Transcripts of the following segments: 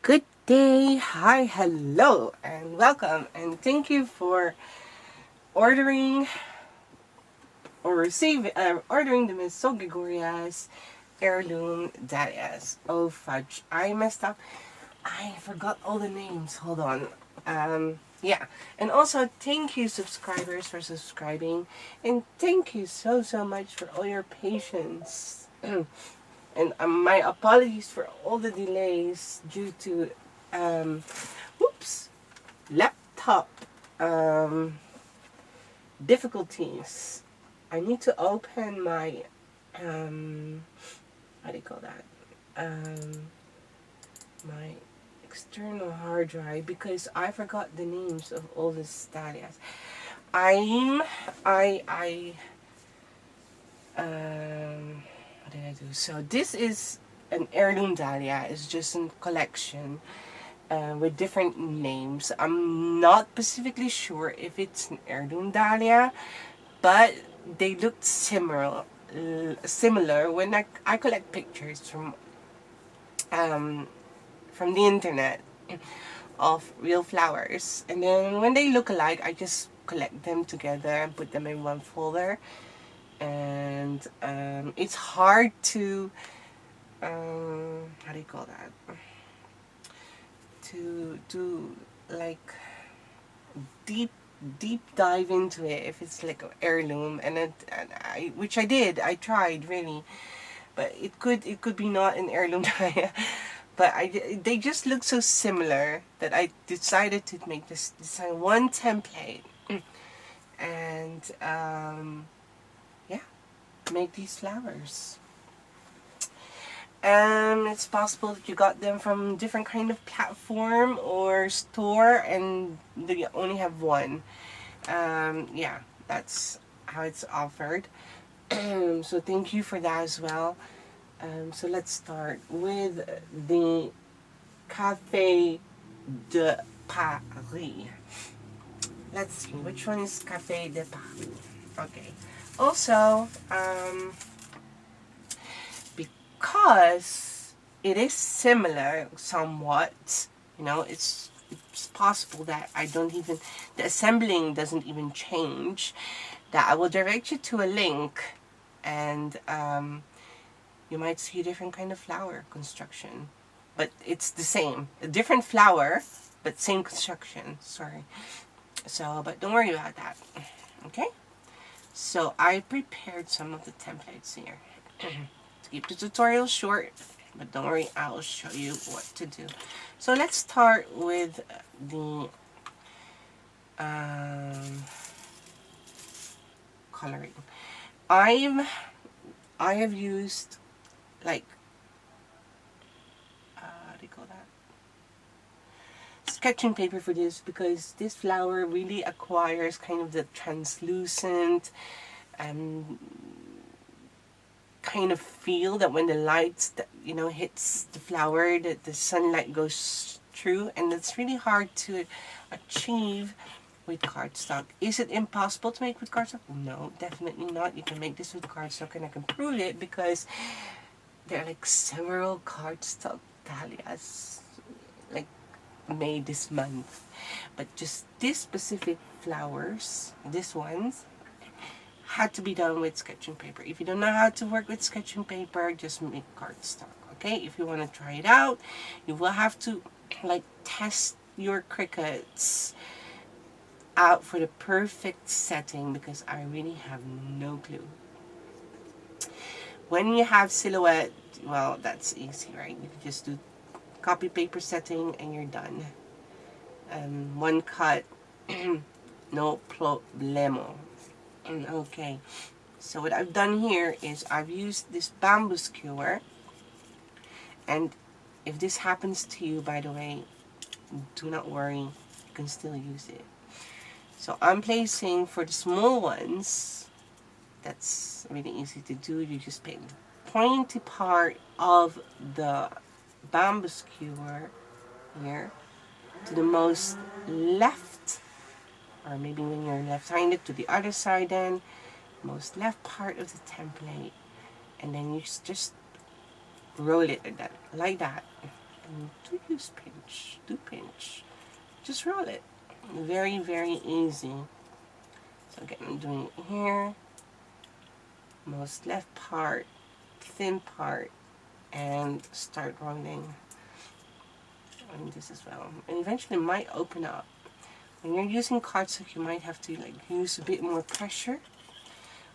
Good day, hi, hello, and welcome, and thank you for ordering or ordering the Miss So Gregoria's heirloom dahlias. Oh fudge, I messed up. I forgot all the names. Hold on. Yeah, and also thank you subscribers for subscribing, and thank you so much for all your patience. And my apologies for all the delays due to whoops, laptop difficulties. I need to open my how do you call that, my external hard drive, because I forgot the names of all the dahlias. I what did I do? So this is an heirloom dahlia. It's just a collection with different names. I'm not specifically sure if it's an heirloom dahlia, but they looked similar when I collect pictures from the internet of real flowers, and then when they look alike, I just collect them together and put them in one folder. And it's hard to how do you call that, to like deep dive into it if it's like an heirloom, and I, which I did, I tried really, but it could be not an heirloom but they just look so similar that I decided to make this design one template and yeah, make these flowers. It's possible that you got them from different kind of platform or store and they only have one. Yeah, that's how it's offered. So thank you for that as well. So let's start with the Café de Paris. Let's see, which one is Café de Paris? Okay. Also, because it is similar somewhat, you know, it's possible that the assembling doesn't even change, that I will direct you to a link, and you might see a different kind of flower construction, but it's the same, a different flower but same construction, sorry. So, but don't worry about that. Okay, so I prepared some of the templates here to keep the tutorial short, but don't worry, I'll show you what to do. So let's start with the coloring. I have used like what do you call that, sketching paper for this, because this flower really acquires kind of the translucent kind of feel that when the lights hits the flower, that the sunlight goes through, and it's really hard to achieve with cardstock. Is it impossible to make with cardstock? No, definitely not. You can make this with cardstock, and I can prove it because there are like several cardstock dahlias like made this month. But just these specific flowers, these ones, had to be done with sketching paper. If you don't know how to work with sketching paper, just make cardstock. Okay, if you want to try it out, you will have to like test your crickets out for the perfect setting, because I really have no clue. When you have silhouette, well, that's easy, right? You can just do copy paper setting and you're done. One cut, no problemo. Okay, so what I've done here is I've used this bamboo skewer, and if this happens to you, by the way, do not worry, you can still use it. So I'm placing, for the small ones, that's really easy to do. You just pick the pointy part of the bamboo skewer here to the most left, or maybe when you're left-handed, to the other side, then most left part of the template, and then you just roll it like that, do use pinch. Do pinch. Just roll it. Very, very easy. So again, I'm doing it here. Most left part, thin part, and start rolling. And this as well. And eventually it might open up. When you're using cardstock, you might have to like use a bit more pressure.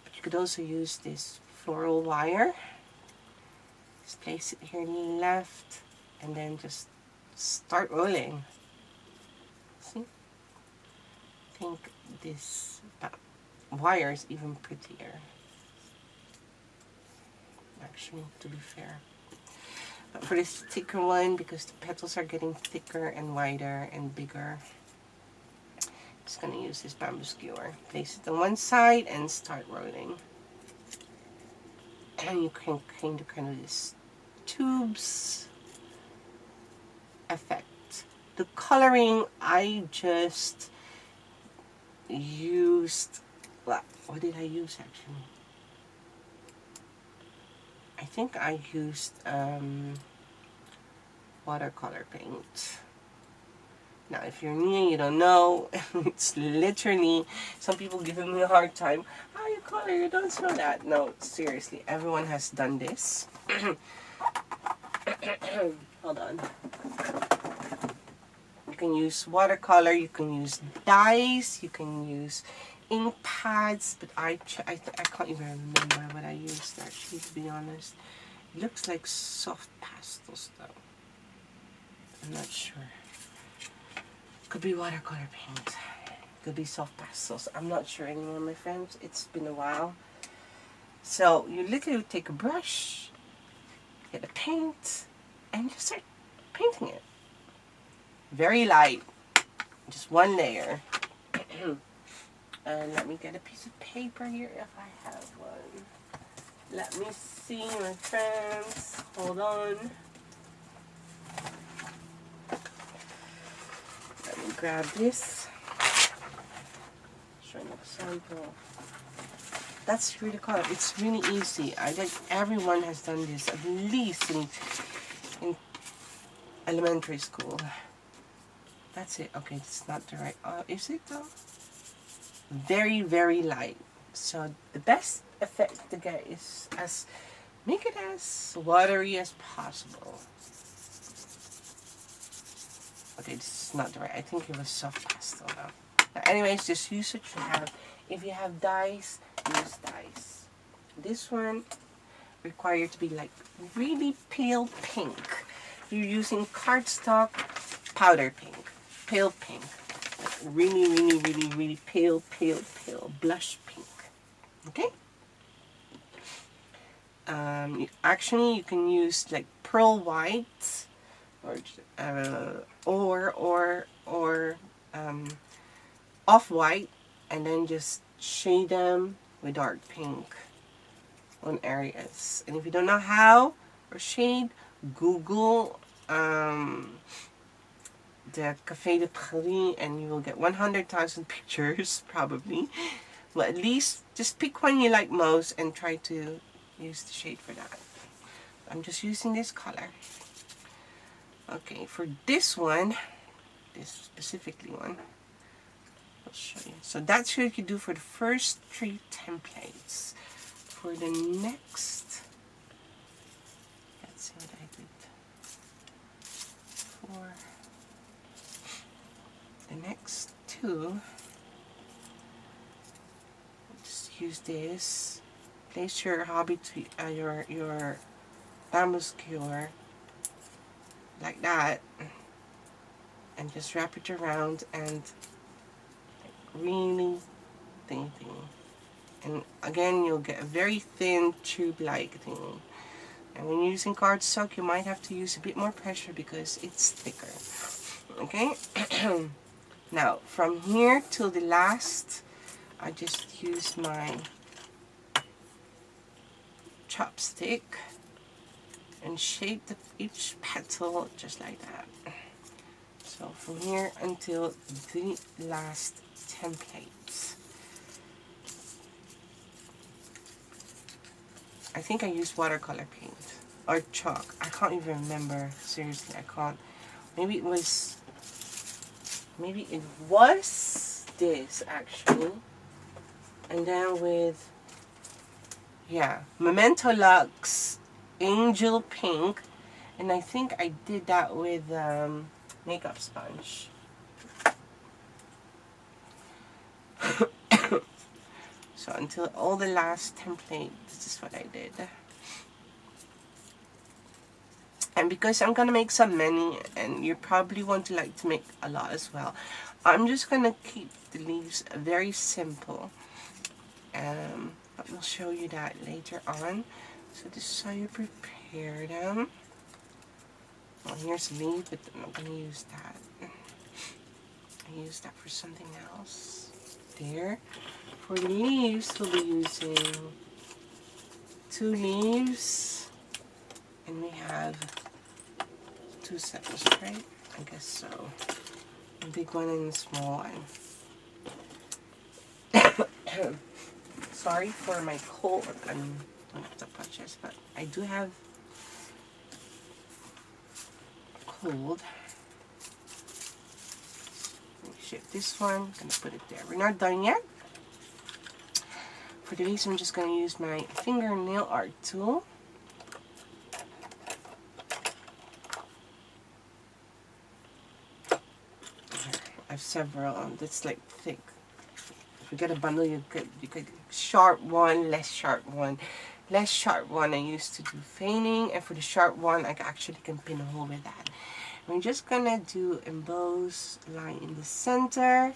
But you could also use this floral wire. Just place it here left, and then just start rolling. See? I think this wire is even prettier. Actually, to be fair. But for this thicker one, because the petals are getting thicker and wider and bigger, I'm just going to use this bamboo skewer. Place it on one side and start rolling. And you can kind of this tubes effect. The coloring, I just used, what did I use actually? I think I used watercolor paint. Now, if you're new and you don't know, it's literally, some people giving me a hard time. How you color? You don't know that. No, seriously, everyone has done this. Hold on. You can use watercolor, you can use dyes, you can use ink pads, but I can't even remember what I used actually, to be honest. It looks like soft pastels though. I'm not sure. Could be watercolor paint. Could be soft pastels. I'm not sure anymore, my friends. It's been a while. So you literally take a brush, get a paint, and you start painting it. Very light. Just one layer. And let me get a piece of paper here if I have one. Let me see, my friends. Hold on. Let me grab this. Show you an example. That's really cool. It's really easy. I think everyone has done this at least in elementary school. That's it. Okay, it's not the right. Is it though? Very, very light. So the best effect to get is make it as watery as possible. Okay, this is not the right. I think it was soft pastel now. Anyways, just use what you have. If you have dyes, use dyes. This one required to be like really pale pink. If you're using cardstock, powder pink, pale pink. Like really, really, really, really pale, pale, pale, blush pink. Okay? Actually, you can use like pearl white or off-white, and then just shade them with dark pink on areas. And if you don't know how or shade, Google the Café de Paris and you will get 100,000 pictures probably. But at least just pick one you like most and try to use the shade for that. I'm just using this color. Okay, for this one, this specifically one, I'll show you. So that's what you do for the first 3 templates. For the next, let's see what I did. For the next 2, just use this. Place your hobby to your bamboo skewer like that, and just wrap it around and really thin. And again, you'll get a very thin tube-like thing. And when you're using cardstock, you might have to use a bit more pressure because it's thicker. Okay? Now, from here till the last, I just use my chopstick and shape each petal just like that. So from here until the last template. I think I used watercolor paint. or chalk. I can't even remember. Seriously, I can't. Maybe it was this actually. And then with, yeah, Memento Lux Angel Pink. And I think I did that with makeup sponge. So until all the last template, this is what I did. And because I'm gonna make so many, and you probably want to like to make a lot as well, I'm just gonna keep the leaves very simple. But we'll show you that later on. So this is how you prepare them. Well, here's a leaf, but I'm not gonna use that. I use that for something else. There. For the leaves, we'll be using 2 leaves, and we have 2 sepals, right? I guess so. A big one and a small one. Sorry for my cold. I don't have to touch this, but I do have cold. Shape this one. I'm gonna put it there. We're not done yet. For the leaves, I'm just gonna use my fingernail art tool. I have several. That's like thick. If you get a bundle, you could sharp one, less sharp one. Less sharp one I used to do feigning, and for the sharp one I actually can pin a hole with that. We're just gonna do emboss line in the center,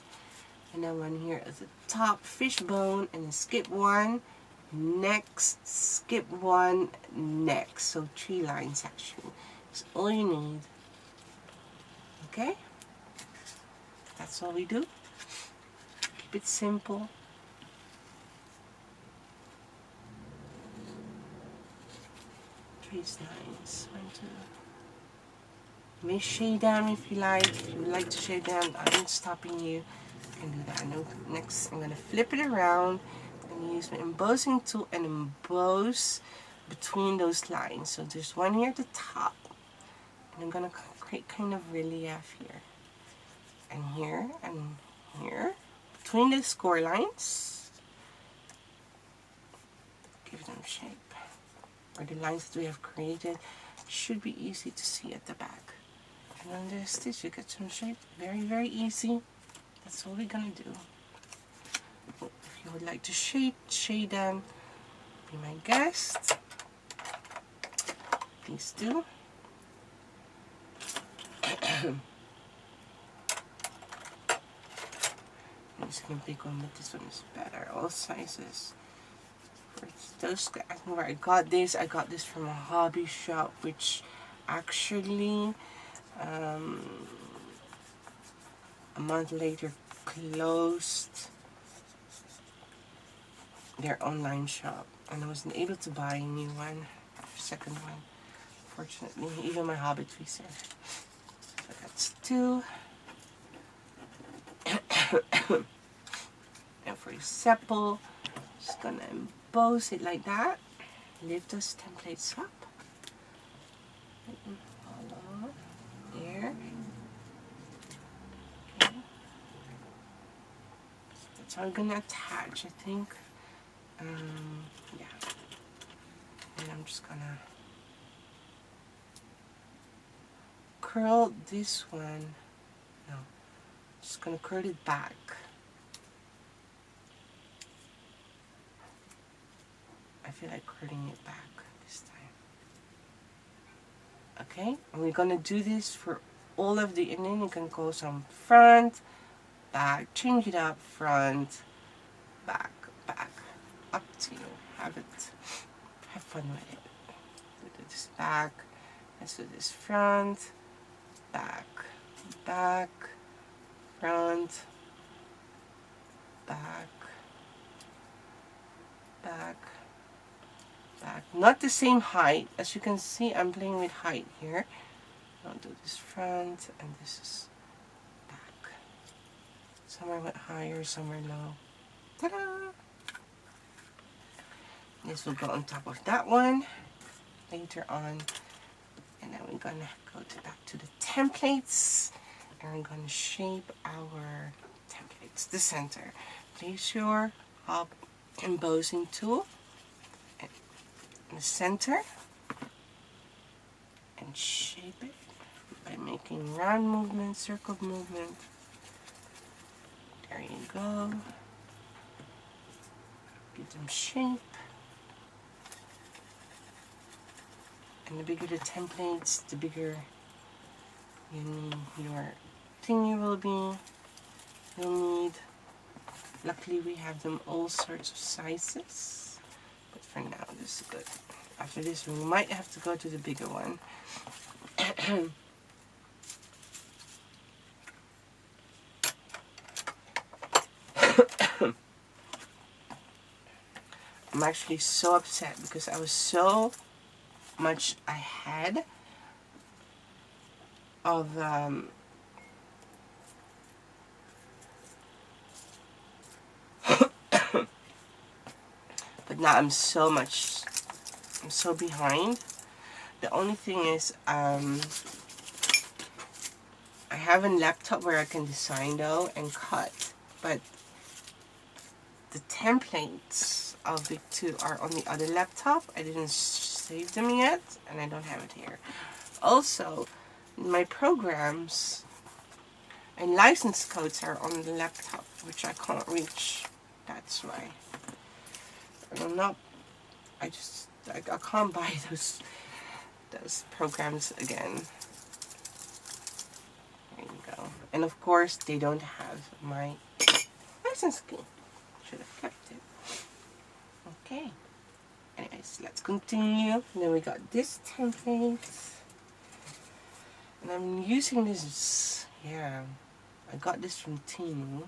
and then one here at the top, fishbone, and then skip one, next, skip one, next. So 3 lines actually. That's all you need. Okay? That's all we do. Keep it simple. Trace lines. 1, 2. You may shade down if you like. If you would like to shade down, I'm not stopping you. You can do that. Next, I'm going to flip it around and use my embossing tool and emboss between those lines. So there's one here at the top. And I'm going to create kind of relief here. And here, and here. Between the score lines. Give them shape. Or the lines that we have created should be easy to see at the back. And then the stitch, you get some shape. Very, very easy. That's all we're gonna do. If you would like to shade them, be my guest. Please do. I'm just gonna pick one, but this one is better. All sizes. For those asking where I got this from a hobby shop, which actually a month later closed their online shop, and I wasn't able to buy a new one, second one, fortunately. Even my hobby tweezer. So that's 2. And for your sepal, just gonna emboss it like that. Lift those templates up. Follow there. Okay. That's how I'm gonna attach, I think. Yeah. And I'm just gonna curl this one. No, just gonna curl it back. I feel like curling it back this time. Okay, and we're gonna do this for all of the, and then you can go some front, back, change it up, front, back, back, up to you. Have fun with it. Do this back, let's do this front, back, back, front, back, back, back. Not the same height. As you can see, I'm playing with height here. I'll do this front, and this is back. Some are higher, some are low. Ta-da! This will go on top of that one. later on. And then we're gonna go back to the templates, and we're gonna shape our templates. The center. Place your embossing tool in the center and shape it by making round movement, circle movement. There you go. Give them shape. And the bigger the templates, the bigger your thingy will be. You'll need, luckily we have them all sorts of sizes. But for now, this is good. After this, we might have to go to the bigger one. I'm actually so upset because I was so much ahead of but now I'm so behind. The only thing is I have a laptop where I can design though and cut, but the templates of it too are on the other laptop. I didn't save them yet, and I don't have it here. Also, my programs and license codes are on the laptop, which I can't reach. That's why. And I'm not. I can't buy those programs again. There you go. And of course, they don't have my license key. Should have kept it. Okay. Anyways, let's continue. And then we got this template. And I'm using this, yeah, I got this from Temu.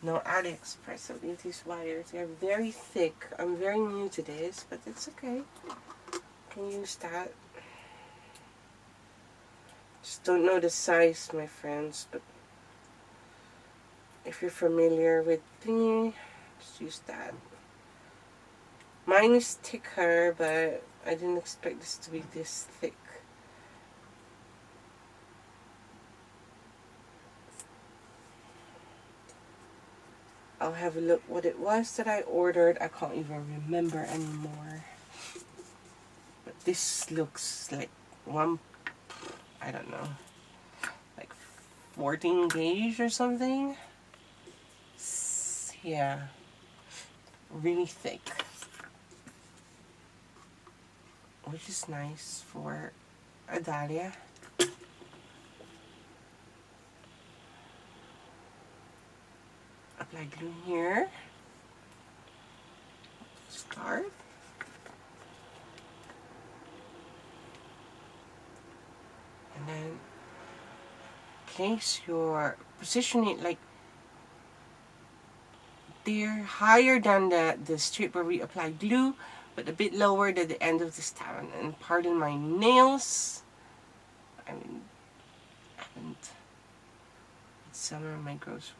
No, AliExpress. So these wires, they're very thick. I'm very new to this, but it's okay. Can use that. Just don't know the size, my friends, but if you're familiar with thingy, just use that. Mine is thicker, but I didn't expect this to be this thick. I'll have a look what it was that I ordered. I can't even remember anymore. But this looks like one, I don't know, like 14 gauge or something. Yeah, really thick. Which is nice for a Dahlia. Apply glue here. Start. And then place your, position it like they're higher than the strip where we apply glue, but a bit lower than the end of the stab. And pardon my nails. I mean, summer my grows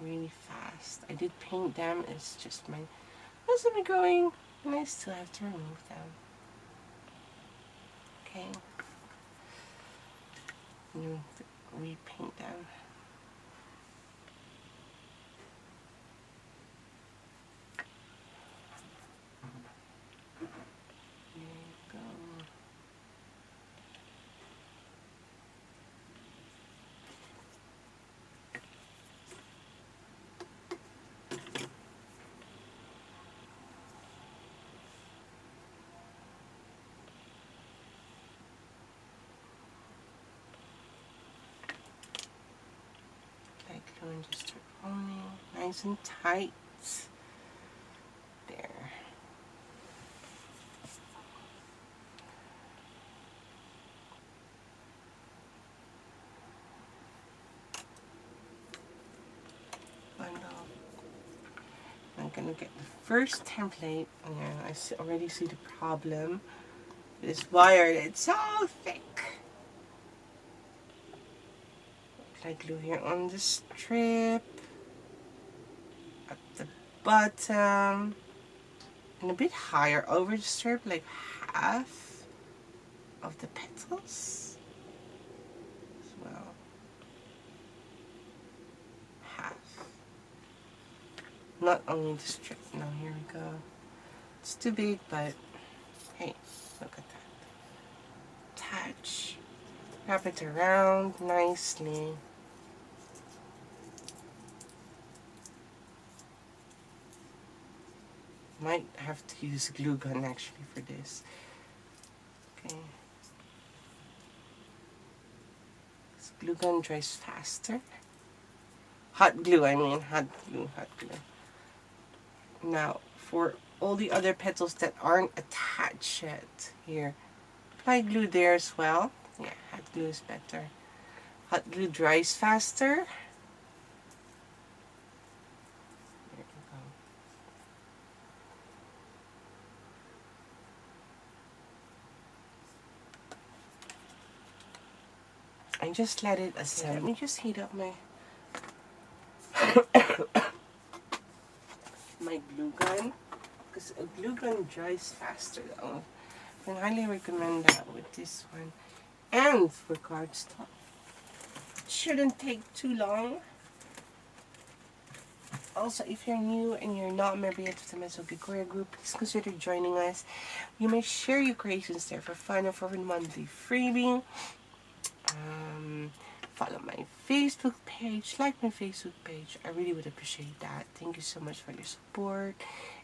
really fast. I did paint them. It's just my husband growing, and I still have to remove them. Okay. You repaint them. And just start pulling nice and tight. There. Bundle. I'm gonna get the first template. Yeah, I already see the problem. This wire, it's so thick. Apply glue here on the strip, at the bottom, and a bit higher over the strip, like half of the petals as well. Half. Not only the strip. Now here we go. It's too big, but hey, look at that. Attach. Wrap it around nicely. Might have to use glue gun actually for this. Okay. This glue gun dries faster. Hot glue, I mean. Hot glue, hot glue. Now, for all the other petals that aren't attached yet, here, apply glue there as well. Yeah, hot glue is better. Hot glue dries faster. There you go. And just let it assemble. Let me just heat up my my glue gun, because a glue gun dries faster though. I can highly recommend that with this one. And for cardstock, it shouldn't take too long. Also, if you're new and you're not a member yet of the Mesogi Korea group, please consider joining us. You may share your creations there for fun or for a monthly freebie. Follow my Facebook page, like my Facebook page. I really would appreciate that. Thank you so much for your support.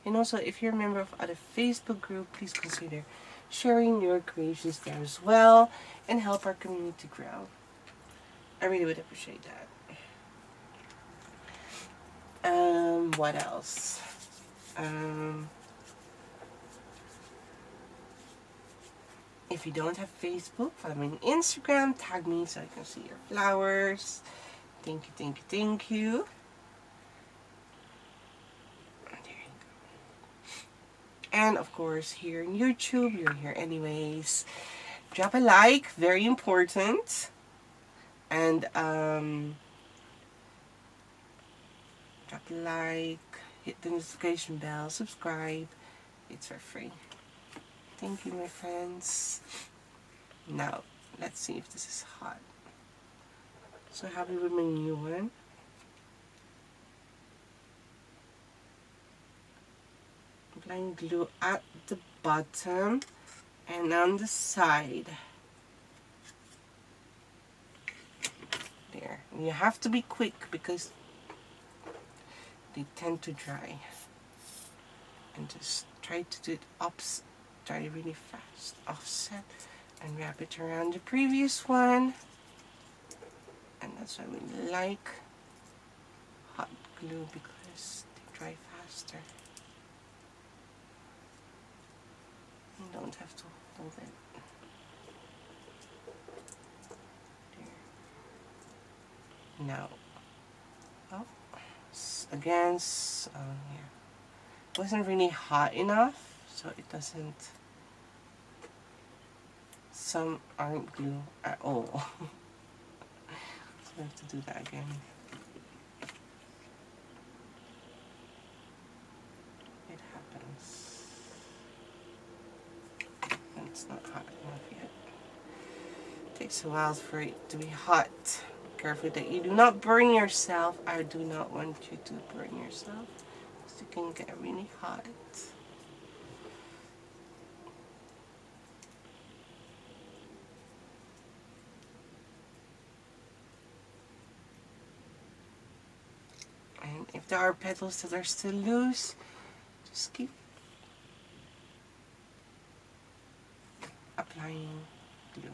And also, if you're a member of other Facebook group, please consider sharing your creations there as well and help our community grow. I really would appreciate that. What else? If you don't have Facebook, follow me on Instagram, tag me so I can see your flowers. Thank you, thank you, thank you. There you go. And of course, here on YouTube, you're here anyways. Drop a like, very important. And drop a like, hit the notification bell, subscribe. It's for free. Thank you, my friends. Now, let's see if this is hot. So happy with my new one. Applying glue at the bottom and on the side. There. And you have to be quick because they tend to dry. And just try to do it dry really fast. Offset and wrap it around the previous one. And that's why we like hot glue, because they dry faster. You don't have to hold it. There. Now, oh, again, yeah. It wasn't really hot enough, so it doesn't. Some aren't glue at all. So I have to do that again. It happens. And it's not hot enough yet. It takes a while for it to be hot. Careful that you do not burn yourself. I do not want you to burn yourself, because you can get really hot. And if there are petals that are still loose, just keep applying glue.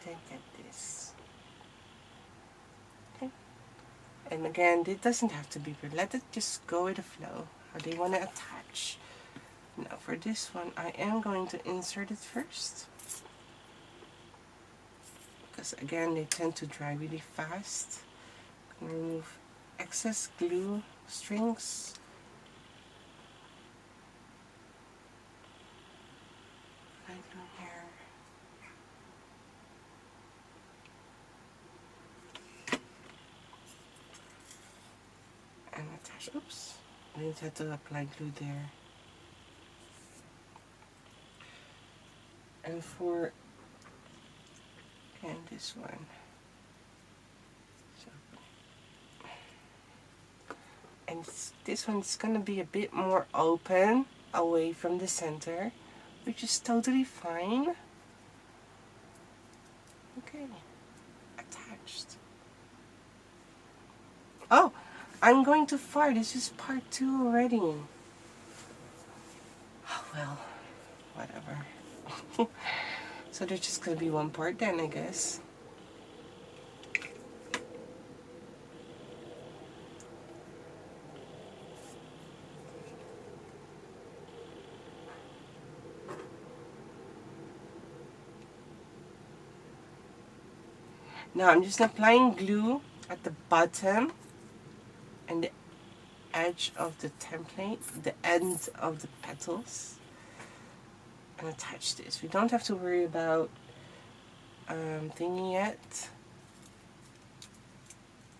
Okay, get this. Okay. And again, it doesn't have to be, but let it just go with the flow, how they want to attach. Now for this one, I am going to insert it first, because again, they tend to dry really fast. Remove excess glue strings. I glue here. And attach, oops, I didn't have to apply glue there. And for, again, this one. So, and this one's gonna be a bit more open away from the center, which is totally fine. Okay, attached. Oh, I'm going too far. This is part 2 already. Oh, well, whatever. So there's just gonna be one part then, I guess. Now I'm just applying glue at the bottom and the edge of the template, the end of the petals, and attach this. We don't have to worry about thingy yet,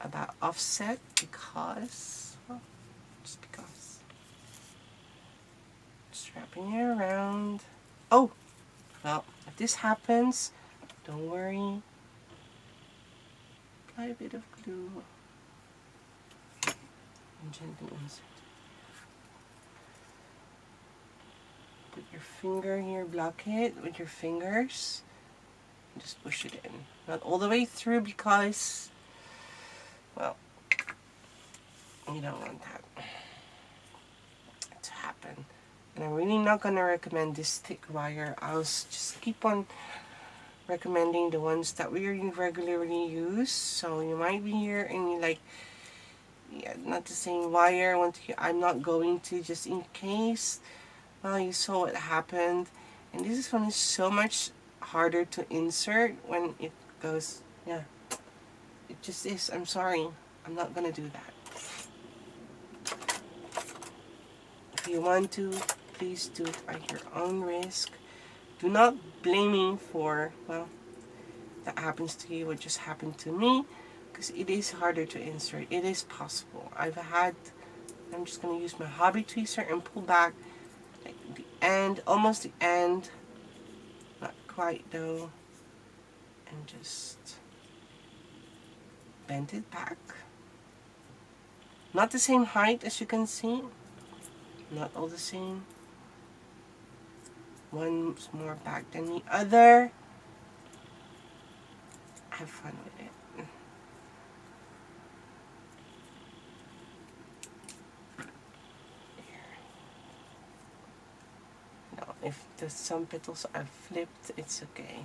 about offset, because, well, just because. Just wrapping it around. Oh, well, if this happens, don't worry. Apply a bit of glue and gently insert. Put your finger here, block it with your fingers, and just push it in. Not all the way through because, well, you don't want that to happen. And I'm really not going to recommend this thick wire. I'll just keep on recommending the ones that we regularly use. So you might be here and you're like, yeah, not the same wire. I'm not going to, just in case. Well, you saw what happened. And this one is so much harder to insert when it goes, yeah. It just is. I'm sorry. I'm not going to do that. If you want to, please do it at your own risk. Do not blame me for, well, that happens to you, what just happened to me, because it is harder to insert. It is possible. I'm just going to use my hobby tweezer and pull back like the end, almost the end, not quite though, and just bend it back. Not the same height as you can see, not all the same. One's more back than the other. Have fun with it. Now, if some petals are flipped, it's okay.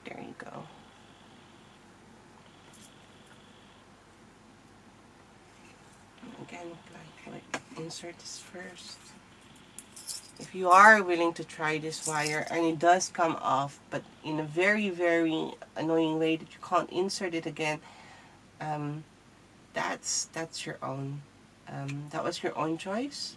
There you go. Again, insert this first. If you are willing to try this wire and it does come off, but in a very, very annoying way that you can't insert it again, that's your own. That was your own choice.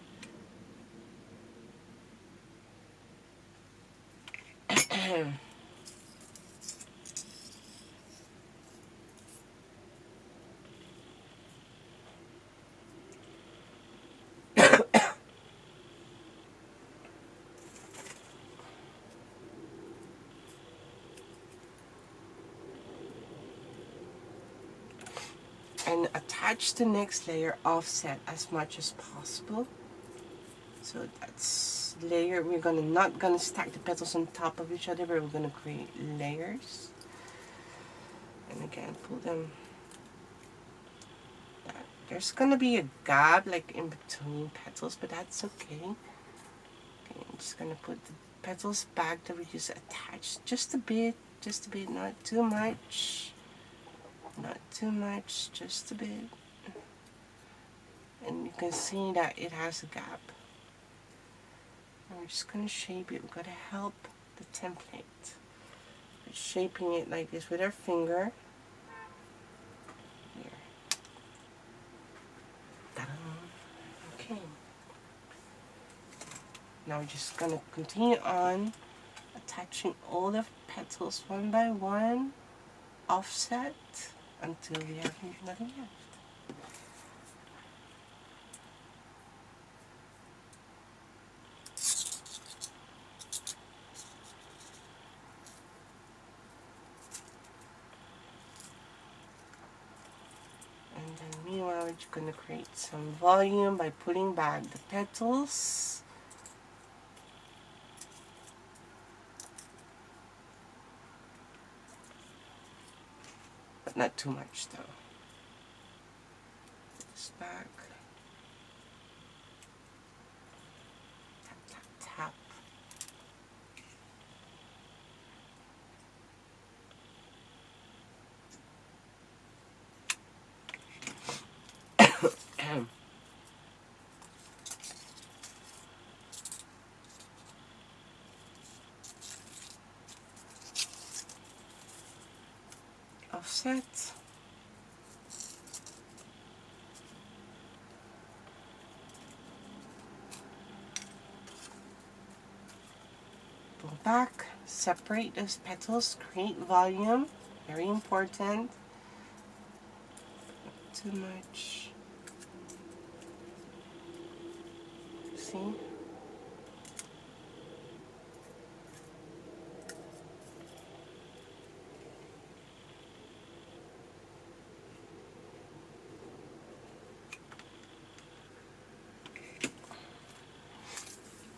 And attach the next layer offset as much as possible. So that's layer. We're not gonna stack the petals on top of each other, but we're gonna create layers. And again, pull them. There's gonna be a gap like in between petals, but that's okay. Okay, I'm just gonna put the petals back that we just attached just a bit, not too much. Not too much, just a bit. And you can see that it has a gap. And we're just going to shape it. We've got to help the template. We're shaping it like this with our finger. Here. Ta-da. Okay. Now we're just going to continue on attaching all the petals one by one, offset, until we have nothing left. gonna create some volume by pulling back the petals. But not too much though. This back. Tap, tap, tap. Offset. Pull back, separate those petals, create volume, very important. Not too much. See?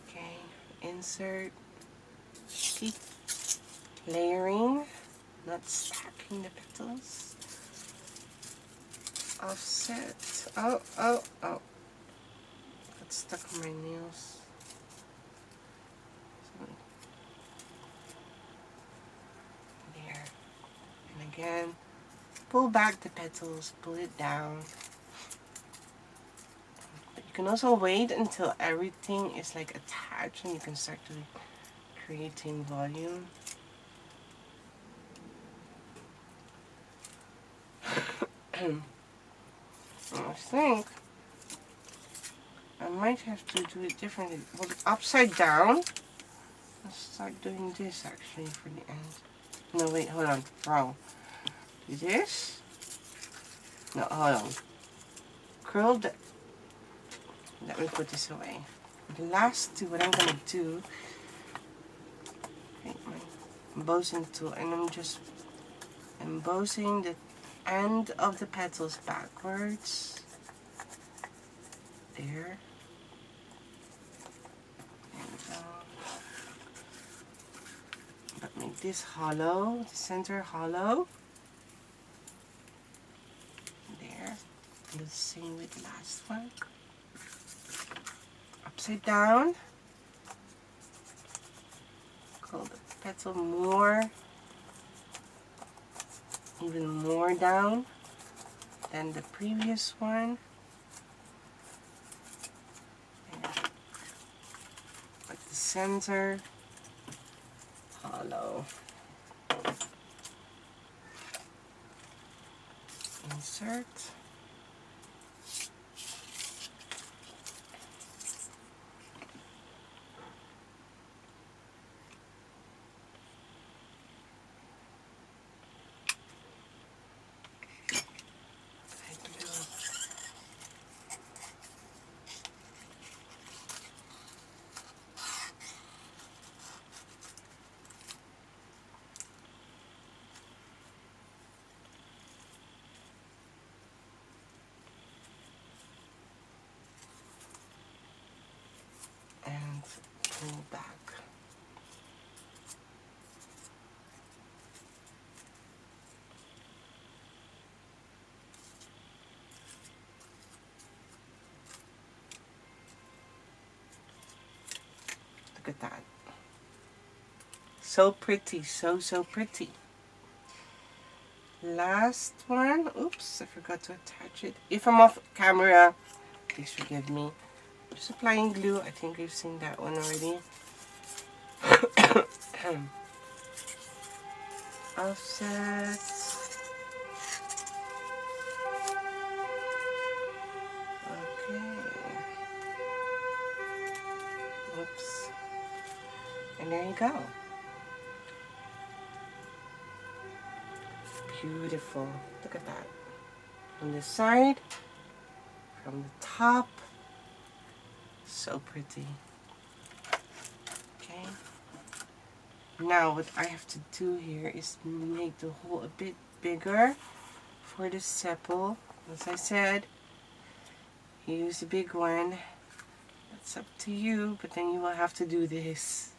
Okay, insert, keep layering, not stacking the petals. Offset. Oh, oh, oh. Got stuck on my nails. There. And again, pull back the petals, pull it down. But you can also wait until everything is like attached and you can start to creating volume. I think I might have to do it differently. Hold it upside down. Let's start doing this actually for the end. No, wait, hold on. Wrong. Do this. No, hold on. Curl the... Let me put this away. The last two, what I'm going to do... Take my embossing tool and I'm just embossing the end of the petals backwards. There. There we go. But make this hollow, the center hollow. There. And the same with the last one. Upside down. Curl the petal more, even more down than the previous one. Like the center hollow. Insert. And pull back. Look at that. So pretty, so pretty. Last one. Oops, I forgot to attach it. If I'm off camera, please forgive me. Just applying glue. I think you've seen that one already. Offset. Okay. Oops. And there you go. Beautiful. Look at that. From the side, from the top. So pretty. Okay. Now what I have to do here is make the hole a bit bigger for the sepal. As I said, use the big one. That's up to you, but then you will have to do this.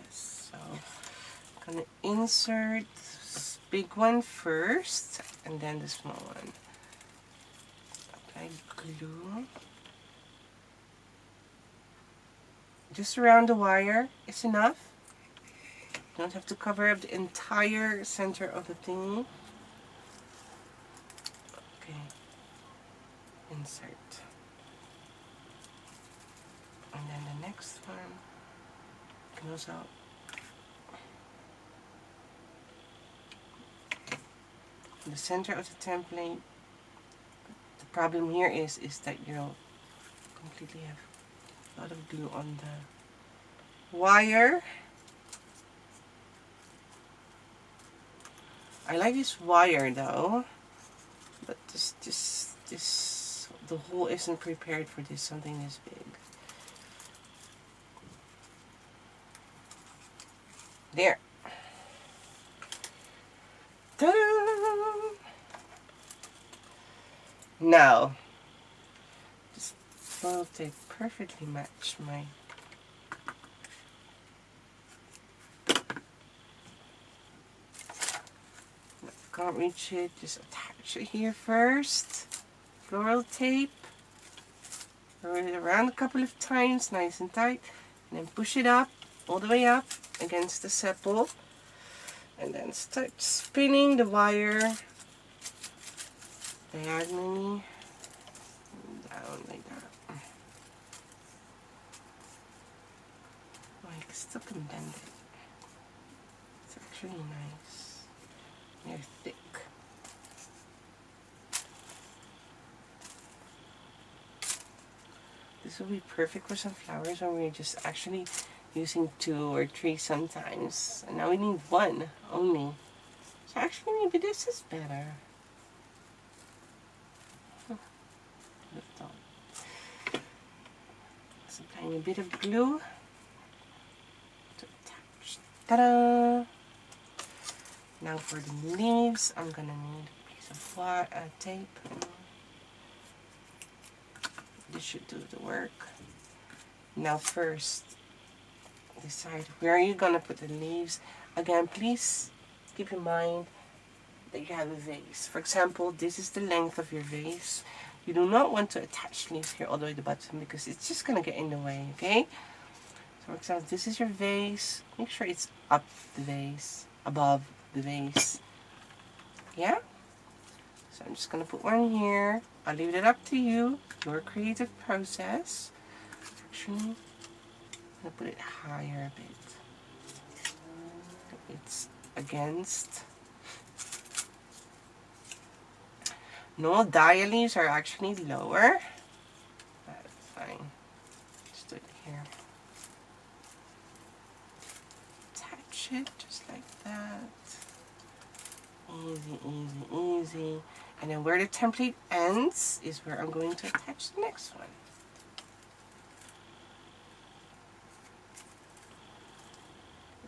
Yes. So I'm gonna insert this big one first, and then the small one. Apply glue. Just around the wire is enough. You don't have to cover up the entire center of the thingy. Okay. Insert. And then the next one goes out. The center of the template. The problem here is that you'll completely have a lot of glue on the wire. I like this wire though, but the hole isn't prepared for this, something this big. There. Ta-da! Now, this photo tape perfectly match my can't reach it, just attach it here first. Floral tape. Roll it around a couple of times, nice and tight, and then push it up, all the way up against the sepal, and then start spinning the wire diagonally down like that. Oh, I still can bend it. It's actually nice. They're thick. This will be perfect for some flowers when we're just actually using 2 or 3 sometimes. And now we need 1 only. So actually maybe this is better. Just applying a bit of glue to attach. Ta-da! Now for the leaves, I'm gonna need a piece of tape. This should do the work. Now first, decide where you're gonna put the leaves. Again, please keep in mind that you have a vase. For example, this is the length of your vase. You do not want to attach leaves here all the way to the bottom because it's just gonna get in the way, okay? So for example, this is your vase. Make sure it's up the vase, above the vase. Yeah? So I'm just gonna put one here. I'll leave it up to you, your creative process. Actually, I'm gonna put it higher a bit. It's against. No, Dahlia leaves are actually lower. That's fine. Just do it here. Attach it just like that. Easy, easy, easy. And then where the template ends is where I'm going to attach the next one.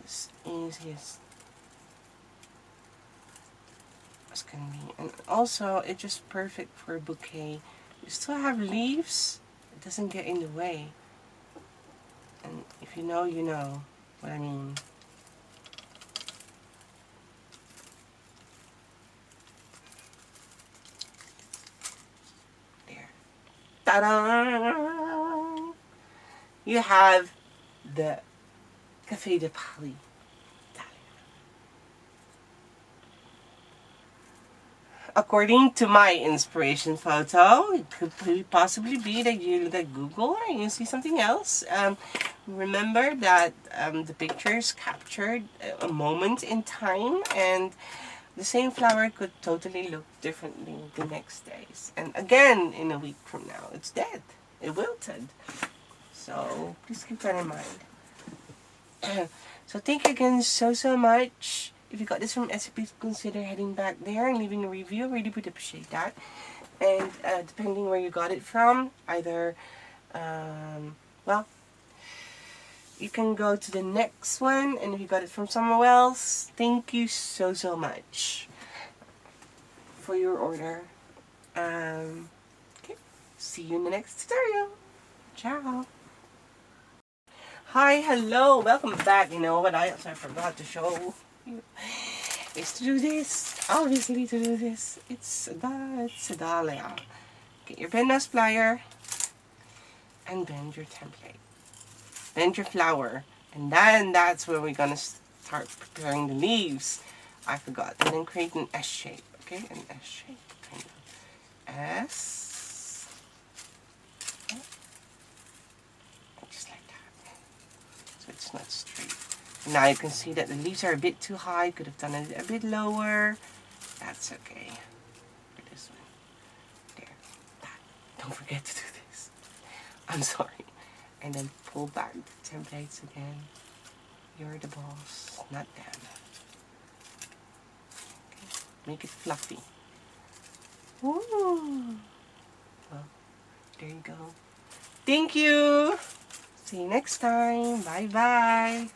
As easy as can be. And also, it's just perfect for a bouquet. You still have leaves, it doesn't get in the way. And if you know, you know what I mean. Ta-da! You have the Café de Paris Dahlia. According to my inspiration photo, it could possibly be that you look at Google and you see something else. Remember that the pictures captured a moment in time, and the same flower could totally look differently the next days. And again, in a week from now, it's dead. It wilted. So please keep that in mind. So thank you again so much. If you got this from Etsy, please consider heading back there and leaving a review. I really would appreciate that. And depending where you got it from, either, well, you can go to the next one, and if you got it from somewhere else, thank you so much. for your order. Okay, see you in the next tutorial. Ciao. Hi, hello, welcome back. You know what I forgot to show you is to do this. Obviously, to do this, it's a Dahlia. Get your bend plier and bend your template. Bend your flower, and then that's where we're gonna start preparing the leaves. I forgot. And then create an S shape. Okay, an S shape. Kind of S. Just like that. So it's not straight. Now you can see that the leaves are a bit too high. Could have done it a bit lower. That's okay. For this one. There. That. Don't forget to do this. I'm sorry. And then pull back the templates again. You're the boss, not them. Okay. Make it fluffy. Ooh. Well, there you go. Thank you. See you next time. Bye-bye.